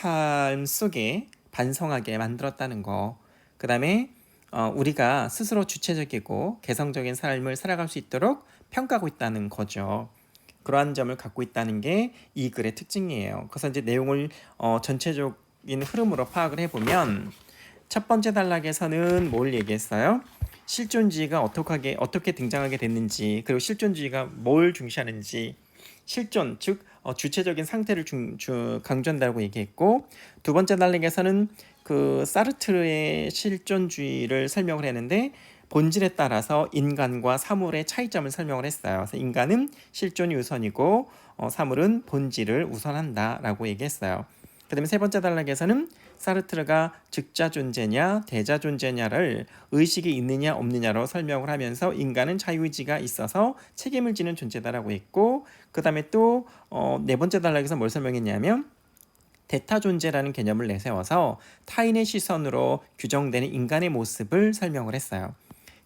삶 속에 반성하게 만들었다는 거. 그 다음에 우리가 스스로 주체적이고 개성적인 삶을 살아갈 수 있도록 평가하고 있다는 거죠. 그러한 점을 갖고 있다는 게 이 글의 특징이에요. 그래서 이제 내용을 전체적인 흐름으로 파악을 해보면 첫 번째 단락에서는 뭘 얘기했어요? 실존주의가 어떻게 등장하게 됐는지, 그리고 실존주의가 뭘 중시하는지, 실존 즉 주체적인 상태를 강조한다고 얘기했고, 두 번째 단락에서는 그 사르트르의 실존주의를 설명을 했는데 본질에 따라서 인간과 사물의 차이점을 설명을 했어요. 그래서 인간은 실존이 우선이고 사물은 본질을 우선한다라고 얘기했어요. 그 다음에 세 번째 단락에서는 사르트르가 즉자 존재냐 대자 존재냐를 의식이 있느냐 없느냐로 설명을 하면서 인간은 자유의지가 있어서 책임을 지는 존재다라고 했고, 그 다음에 또 네 번째 단락에서 뭘 설명했냐면 대타 존재라는 개념을 내세워서 타인의 시선으로 규정되는 인간의 모습을 설명을 했어요.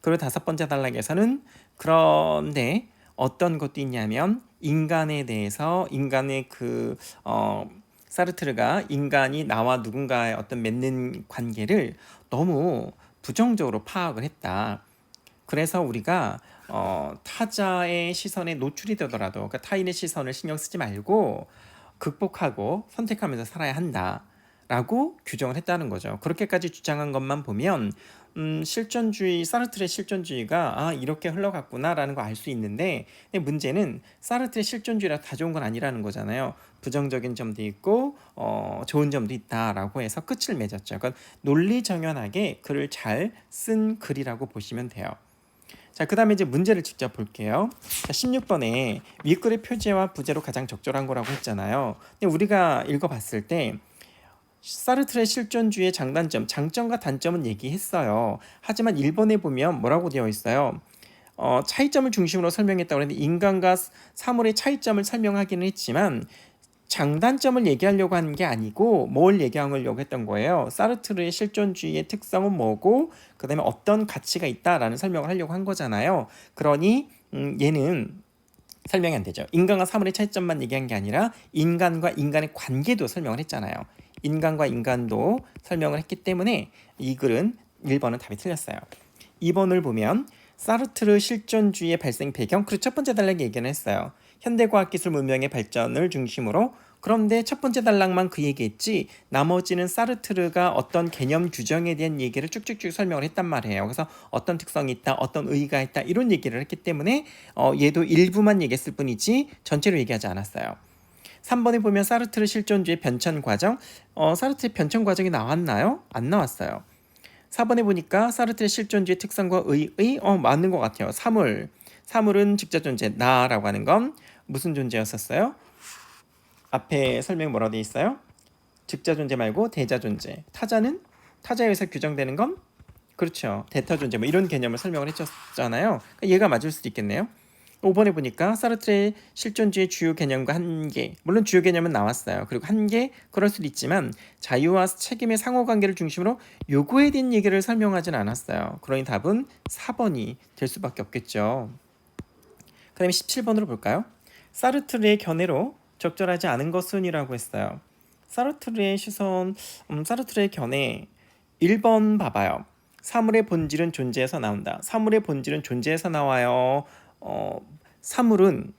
그리고 다섯 번째 단락에서는 그런데 어떤 것도 있냐면 인간에 대해서 인간의 사르트르가 인간이 나와 누군가의 어떤 맺는 관계를 너무 부정적으로 파악을 했다. 그래서 우리가 타자의 시선에 노출이 되더라도 그러니까 타인의 시선을 신경 쓰지 말고 극복하고 선택하면서 살아야 한다라고 규정을 했다는 거죠. 그렇게까지 주장한 것만 보면 사르트르의 실존주의가 이렇게 흘러갔구나라는 거 알 수 있는데, 근데 문제는 사르트르의 실존주의라 다 좋은 건 아니라는 거잖아요. 부정적인 점도 있고 좋은 점도 있다라고 해서 끝을 맺었죠. 그러니까 논리정연하게 글을 잘 쓴 글이라고 보시면 돼요. 자, 그 다음에 이제 문제를 직접 볼게요. 자, 16번에 윗글의 표제와 부제로 가장 적절한 거라고 했잖아요. 근데 우리가 읽어봤을 때 사르트르의 실존주의의 장점과 단점은 얘기했어요. 하지만 1번에 보면 뭐라고 되어 있어요? 차이점을 중심으로 설명했다고 했는데 인간과 사물의 차이점을 설명하기는 했지만 장단점을 얘기하려고 하는 게 아니고 뭘 얘기하려고 했던 거예요. 사르트르의 실존주의의 특성은 뭐고 그 다음에 어떤 가치가 있다라는 설명을 하려고 한 거잖아요. 그러니 얘는 설명이 안 되죠. 인간과 사물의 차이점만 얘기한 게 아니라 인간과 인간의 관계도 설명을 했잖아요. 인간과 인간도 설명을 했기 때문에 이 글은 1번은 답이 틀렸어요. 2번을 보면 사르트르 실존주의의 발생 배경, 그리고 첫 번째 단락에 얘기는 했어요. 현대과학기술 문명의 발전을 중심으로. 그런데 첫 번째 단락만 그 얘기했지 나머지는 사르트르가 어떤 개념 규정에 대한 얘기를 쭉쭉쭉 설명을 했단 말이에요. 그래서 어떤 특성이 있다, 어떤 의의가 있다 이런 얘기를 했기 때문에 얘도 일부만 얘기했을 뿐이지 전체로 얘기하지 않았어요. 3번에 보면 사르트르 실존주의 변천 과정, 사르트르의 변천 과정이 나왔나요? 안 나왔어요. 4번에 보니까 사르트르의 실존주의 특성과 의의 맞는 것 같아요. 사물은 직접 존재, 나라고 하는 건 무슨 존재였었어요? 앞에 설명 뭐라고 돼 있어요? 직자 존재 말고 대자 존재. 타자에 의해서 규정되는 건 그렇죠. 대타 존재 뭐 이런 개념을 설명을 해줬잖아요. 그러니까 얘가 맞을 수도 있겠네요. 5번에 보니까 사르트르의 실존주의 주요 개념과 한계, 물론 주요 개념은 나왔어요. 그리고 한계 그럴 수도 있지만 자유와 책임의 상호관계를 중심으로 요구에 대한 얘기를 설명하진 않았어요. 그러니 답은 4번이 될 수밖에 없겠죠. 그 다음에 17번으로 볼까요? 사르트르의 견해로 적절하지 않은 것은이라고 했어요. 사르트르의 견해 1번 봐봐요. 사물의 본질은 존재에서 나온다. 사물의 본질은 존재에서 나와요. 사물은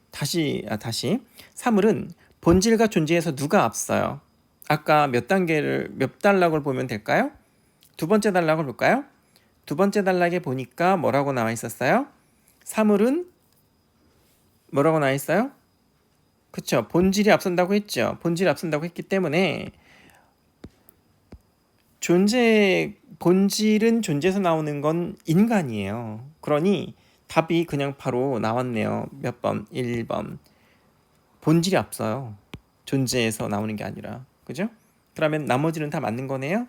사물은 본질과 존재에서 누가 앞서요? 아까 몇 단락을 보면 될까요? 두 번째 단락을 볼까요? 두 번째 단락에 보니까 뭐라고 나와 있었어요? 사물은 뭐라고 나와 있어요? 그쵸, 본질이 앞선다고 했죠. 본질이 앞선다고 했기 때문에 본질은 존재에서 나오는 건 인간이에요. 그러니 답이 그냥 바로 나왔네요. 몇 번? 1번. 본질이 앞서요. 존재에서 나오는 게 아니라. 그죠? 그러면 나머지는 다 맞는 거네요.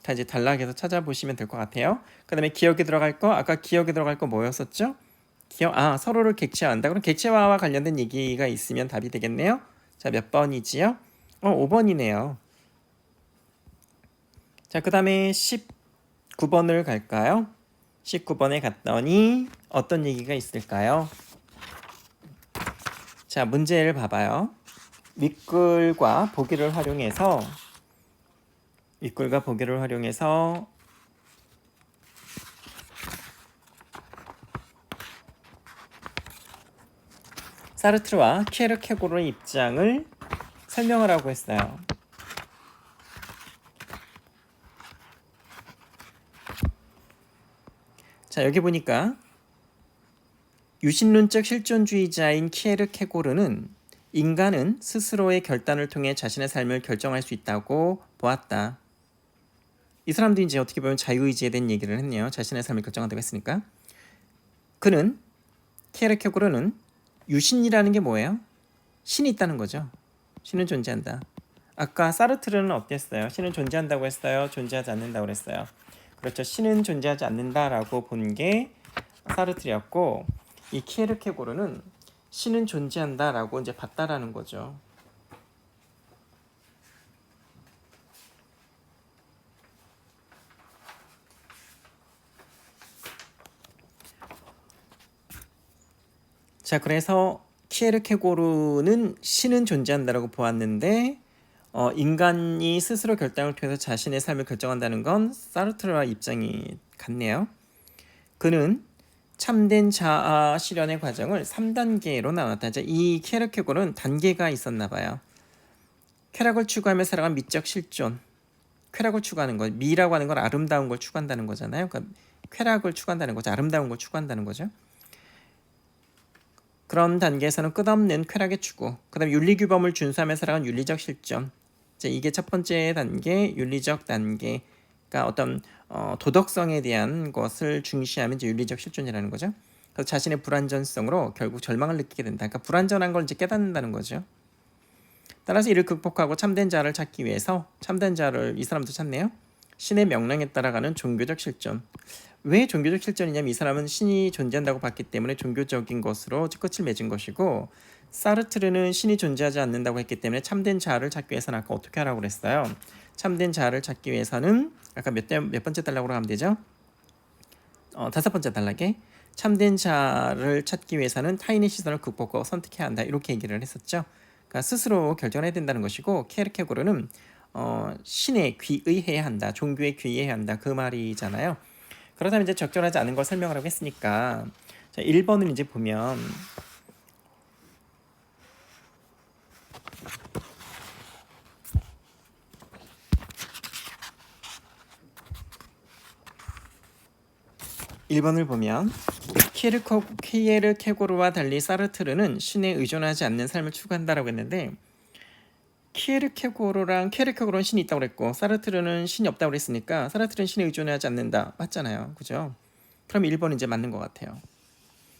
다 이제 단락에서 찾아보시면 될 것 같아요. 그 다음에 기억에 들어갈 거, 아까 기억에 들어갈 거 뭐였었죠? 서로를 객체화한다. 그럼 객체화와 관련된 얘기가 있으면 답이 되겠네요. 자, 몇 번이지요? 5번이네요. 자, 그 다음에 19번을 갈까요? 19번에 갔더니 어떤 얘기가 있을까요? 자, 문제를 봐봐요. 윗글과 보기를 활용해서 윗글과 보기를 활용해서 사르트르와 키에르케고르의 입장을 설명하라고 했어요. 자, 여기 보니까 유신론적 실존주의자인 키에르케고르는 인간은 스스로의 결단을 통해 자신의 삶을 결정할 수 있다고 보았다. 이 사람도 이제 어떻게 보면 자유의지에 대한 얘기를 했네요. 자신의 삶을 결정한다고 했으니까. 그는, 키에르케고르는 유신이라는 게 뭐예요? 신이 있다는 거죠. 신은 존재한다. 아까 사르트르는 어땠어요? 신은 존재한다고 했어요? 존재하지 않는다고 그랬어요? 그렇죠. 신은 존재하지 않는다라고 본 게 사르트르였고, 이 키에르케고르는 신은 존재한다라고 이제 봤다라는 거죠. 자, 그래서 키에르케고르는 신은 존재한다라고 보았는데 인간이 스스로 결단을 통해서 자신의 삶을 결정한다는 건 사르트르와 입장이 같네요. 그는 참된 자아 실현의 과정을 3단계로 나눴다. 이 키에르케고르는 단계가 있었나 봐요. 쾌락을 추구하며 살아간 미적 실존. 쾌락을 추구하는 거. 미라고 하는 건 아름다운 걸 추구한다는 거잖아요. 그러니까 쾌락을 추구한다는 거죠. 아름다운 걸 추구한다는 거죠. 그런 단계에서는 끝없는 쾌락의 추구, 그 다음에 윤리규범을 준수하며 살아간 윤리적 실존. 이게 첫 번째 단계, 윤리적 단계. 그러니까 어떤 도덕성에 대한 것을 중시하면 이제 윤리적 실존이라는 거죠. 그래서 자신의 불완전성으로 결국 절망을 느끼게 된다. 그러니까 불완전한 걸 이제 깨닫는다는 거죠. 따라서 이를 극복하고 참된 자아를 찾기 위해서 참된 자아를 이 사람도 찾네요. 신의 명령에 따라가는 종교적 실존. 왜 종교적 실존이냐면 이 사람은 신이 존재한다고 봤기 때문에 종교적인 것으로 끝을 맺은 것이고, 사르트르는 신이 존재하지 않는다고 했기 때문에 참된 자아를 찾기 위해서는 아까 어떻게 하라고 그랬어요? 참된 자아를 찾기 위해서는 아까 몇 번째 단락으로 가면 되죠? 5번째 단락에 참된 자아를 찾기 위해서는 타인의 시선을 극복하고 선택해야 한다, 이렇게 얘기를 했었죠. 그러니까 스스로 결정해야 된다는 것이고, 키에르케고르는 신에 귀의해야 한다, 종교에 귀의해야 한다, 그 말이잖아요. 그렇다면 이제 적절하지 않은 걸 설명하라고 했으니까, 자, 1번을 이제 보면 키에르케고르와 달리 사르트르는 신에 의존하지 않는 삶을 추구한다라고 했는데, 키에르케고르는 신이 있다고 그랬고 사르트르는 신이 없다고 그랬으니까 사르트르는 신에 의존하지 않는다 맞잖아요. 그죠? 그럼 1번은 이제 맞는 것 같아요.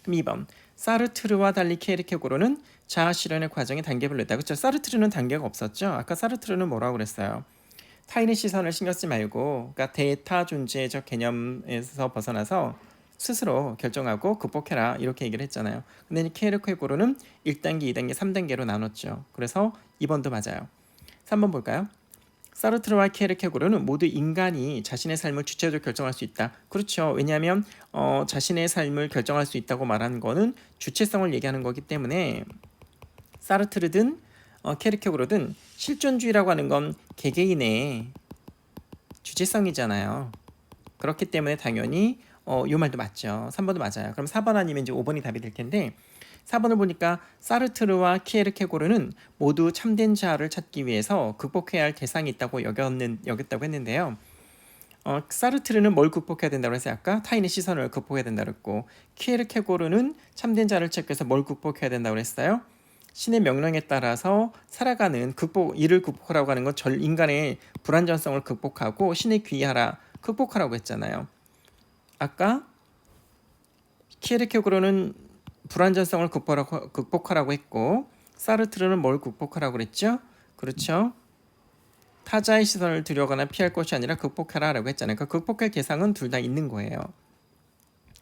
그럼 2번, 사르트르와 달리 키에르케고르는 자아 실현의 과정에 단계별로 했다. 그렇죠? 사르트르는 단계가 없었죠. 아까 사르트르는 뭐라고 그랬어요? 타인의 시선을 신경 쓰지 말고, 그러니까 대타 존재적 개념에서 벗어나서 스스로 결정하고 극복해라, 이렇게 얘기를 했잖아요. 근데 키에르케고르는 1단계, 2단계, 3단계로 나눴죠. 그래서 2번도 맞아요. 3번 볼까요? 사르트르와 키에르케고르는 모두 인간이 자신의 삶을 주체적으로 결정할 수 있다. 그렇죠. 왜냐하면 자신의 삶을 결정할 수 있다고 말하는 거는 주체성을 얘기하는 거기 때문에 사르트르든 키에르케고르든 실존주의라고 하는 건 개개인의 주체성이잖아요. 그렇기 때문에 당연히 이 말도 맞죠. 3번도 맞아요. 그럼 4번 아니면 이제 5번이 답이 될 텐데, 4번을 보니까 사르트르와 키에르케고르는 모두 참된 자아를 찾기 위해서 극복해야 할 대상이 있다고 여겼다고 했는데요. 사르트르는 뭘 극복해야 된다고 했어요? 아까 타인의 시선을 극복해야 된다고 했고, 키에르케고르는 참된 자아를 찾기 위해서 뭘 극복해야 된다고 했어요? 신의 명령에 따라서 살아가는 이를 극복하라고 하는 건 인간의 불완전성을 극복하고 신에 귀의하라, 극복하라고 했잖아요. 아까 키에르케고르는 불완전성을 극복하라고 했고, 사르트르는 뭘 극복하라고 그랬죠? 그렇죠. 타자의 시선을 들여거나 피할 것이 아니라 극복하라라고 했잖아요. 그러니까 극복할 대상은 둘 다 있는 거예요.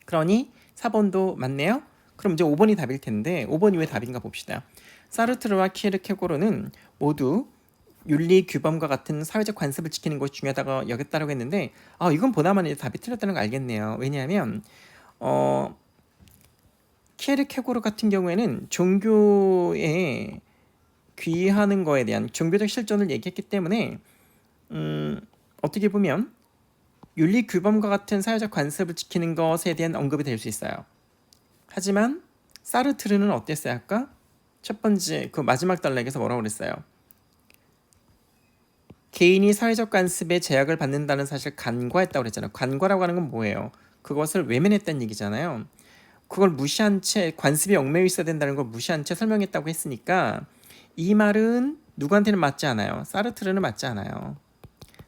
그러니 4번도 맞네요. 그럼 이제 5번이 답일 텐데 5번이 왜 답인가 봅시다. 사르트르와 키에르케고르는 모두 윤리 규범과 같은 사회적 관습을 지키는 것이 중요하다고 여겼다고 했는데, 이건 보나마나 이제 답이 틀렸다는 걸 알겠네요. 왜냐하면 키에르케고르 같은 경우에는 종교에 귀의하는 거에 대한 종교적 실존을 얘기했기 때문에 어떻게 보면 윤리 규범과 같은 사회적 관습을 지키는 것에 대한 언급이 될 수 있어요. 하지만 사르트르는 어땠어요 아까? 첫 번째 그 마지막 단락에서 뭐라고 그랬어요? 개인이 사회적 관습에 제약을 받는다는 사실 간과했다고 그랬잖아요. 간과라고 하는 건 뭐예요? 그것을 외면했다는 얘기잖아요. 그걸 무시한 채 관습에 얽매여 있어야 된다는 걸 무시한 채 설명했다고 했으니까 이 말은 누구한테는 맞지 않아요. 사르트르는 맞지 않아요.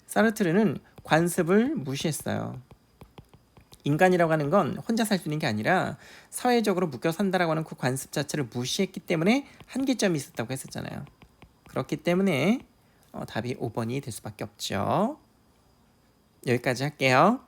사르트르는 관습을 무시했어요. 인간이라고 하는 건 혼자 살 수 있는 게 아니라 사회적으로 묶여 산다라고 하는 그 관습 자체를 무시했기 때문에 한계점이 있었다고 했었잖아요. 그렇기 때문에 답이 5번이 될 수밖에 없죠. 여기까지 할게요.